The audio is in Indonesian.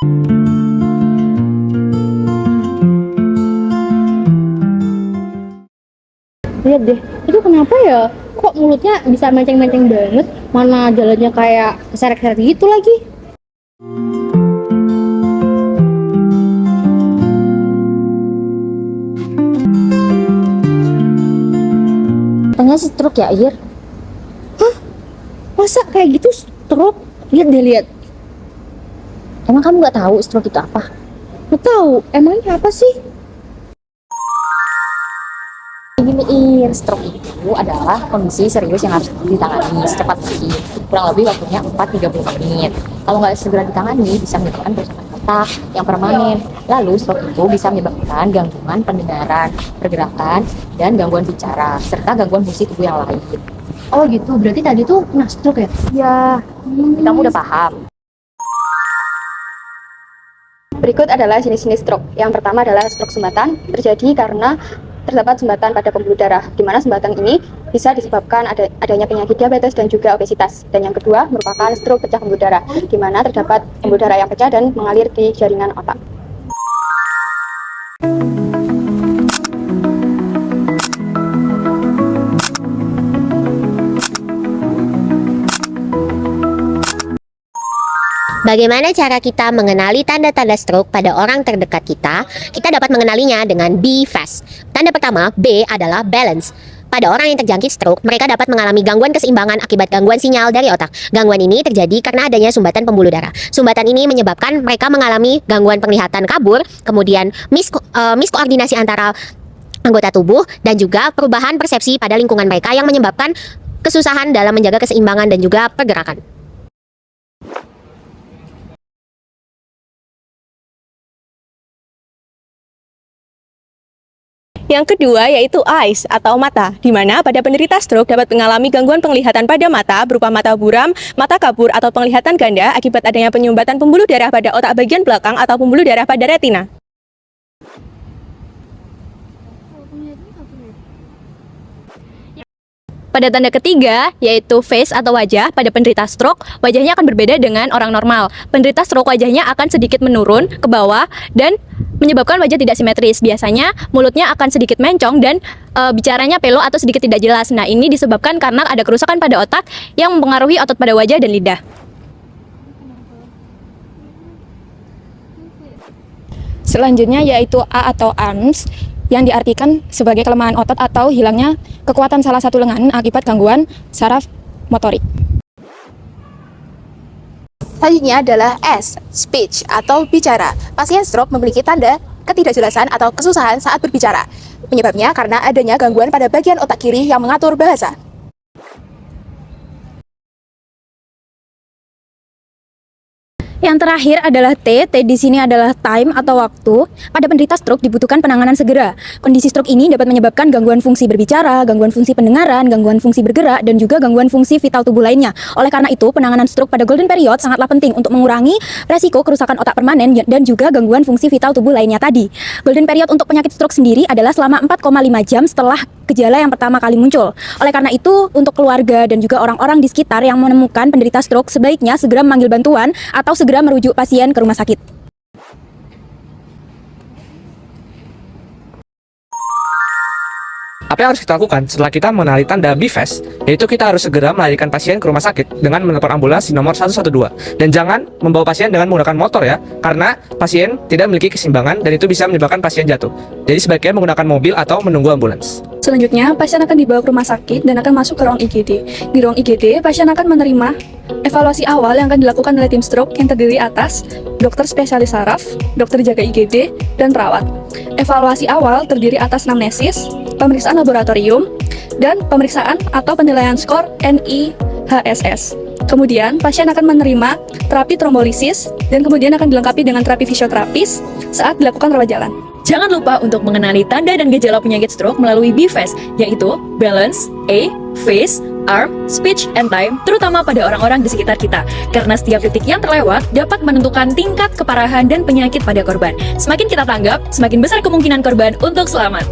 Lihat deh, itu kenapa ya? Kok mulutnya bisa menceng-menceng banget? Mana jalannya kayak seret-seret gitu lagi? Katanya stroke ya, Ir? Hah? Masa kayak gitu stroke? Lihat deh, lihat. Emang kamu nggak tahu stroke itu apa? Nggak tahu, emangnya apa sih? Ini nih, Ir, stroke itu adalah kondisi serius yang harus ditangani secepat mungkin. Kurang lebih waktunya 4-30 menit. Kalau nggak segera ditangani, bisa menyebabkan kerusakan otak yang permanen. Lalu stroke itu bisa menyebabkan gangguan pendengaran, pergerakan, dan gangguan bicara, serta gangguan fungsi tubuh yang lain. Oh gitu, berarti tadi tuh kena stroke ya? Ya, kamu udah paham. Berikut adalah jenis-jenis stroke. Yang pertama adalah stroke sumbatan, terjadi karena terdapat sumbatan pada pembuluh darah, di mana sumbatan ini bisa disebabkan adanya penyakit diabetes dan juga obesitas. Dan yang kedua merupakan stroke pecah pembuluh darah, di mana terdapat pembuluh darah yang pecah dan mengalir di jaringan otak. Bagaimana cara kita mengenali tanda-tanda stroke pada orang terdekat kita? Kita dapat mengenalinya dengan be fast. Tanda pertama, B, adalah balance. Pada orang yang terjangkit stroke, mereka dapat mengalami gangguan keseimbangan akibat gangguan sinyal dari otak. Gangguan ini terjadi karena adanya sumbatan pembuluh darah. Sumbatan ini menyebabkan mereka mengalami gangguan penglihatan kabur, kemudian miskoordinasi antara anggota tubuh, dan juga perubahan persepsi pada lingkungan mereka yang menyebabkan kesusahan dalam menjaga keseimbangan dan juga pergerakan. Yang kedua yaitu eyes atau mata, di mana pada penderita stroke dapat mengalami gangguan penglihatan pada mata berupa mata buram, mata kabur, atau penglihatan ganda akibat adanya penyumbatan pembuluh darah pada otak bagian belakang atau pembuluh darah pada retina. Pada tanda ketiga, yaitu face atau wajah, pada penderita stroke, wajahnya akan berbeda dengan orang normal. Penderita stroke wajahnya akan sedikit menurun ke bawah dan menyebabkan wajah tidak simetris. Biasanya mulutnya akan sedikit mencong dan bicaranya pelo atau sedikit tidak jelas. Nah, ini disebabkan karena ada kerusakan pada otak yang mempengaruhi otot pada wajah dan lidah. Selanjutnya yaitu A atau ARMS, yang diartikan sebagai kelemahan otot atau hilangnya kekuatan salah satu lengan akibat gangguan saraf motorik. Selanjutnya adalah S, speech atau bicara. Pasien stroke memiliki tanda ketidakjelasan atau kesusahan saat berbicara. Penyebabnya karena adanya gangguan pada bagian otak kiri yang mengatur bahasa. Yang terakhir adalah T. T di sini adalah time atau waktu. Pada penderita stroke dibutuhkan penanganan segera. Kondisi stroke ini dapat menyebabkan gangguan fungsi berbicara, gangguan fungsi pendengaran, gangguan fungsi bergerak, dan juga gangguan fungsi vital tubuh lainnya. Oleh karena itu, penanganan stroke pada golden period sangatlah penting untuk mengurangi resiko kerusakan otak permanen dan juga gangguan fungsi vital tubuh lainnya tadi. Golden period untuk penyakit stroke sendiri adalah selama 4,5 jam setelah gejala yang pertama kali muncul. Oleh karena itu, untuk keluarga dan juga orang-orang di sekitar yang menemukan penderita stroke, sebaiknya segera memanggil bantuan atau segera merujuk pasien ke rumah sakit. Apa yang harus kita lakukan setelah kita mengenali tanda BFAST? Yaitu kita harus segera melarikan pasien ke rumah sakit dengan menelpon ambulans di nomor 112. Dan jangan membawa pasien dengan menggunakan motor ya, karena pasien tidak memiliki keseimbangan dan itu bisa menyebabkan pasien jatuh. Jadi sebaiknya menggunakan mobil atau menunggu ambulans. Selanjutnya, pasien akan dibawa ke rumah sakit dan akan masuk ke ruang IGD. Di ruang IGD, pasien akan menerima evaluasi awal yang akan dilakukan oleh tim stroke yang terdiri atas dokter spesialis saraf, dokter jaga IGD, dan perawat. Evaluasi awal terdiri atas anamnesis, pemeriksaan laboratorium, dan pemeriksaan atau penilaian skor NIHSS. Kemudian, pasien akan menerima terapi trombolisis dan kemudian akan dilengkapi dengan terapi fisioterapis saat dilakukan rawat jalan. Jangan lupa untuk mengenali tanda dan gejala penyakit stroke melalui BFAST, yaitu balance, A, face, arm, speech, and time, terutama pada orang-orang di sekitar kita. Karena setiap detik yang terlewat dapat menentukan tingkat keparahan dan penyakit pada korban. Semakin kita tanggap, semakin besar kemungkinan korban untuk selamat.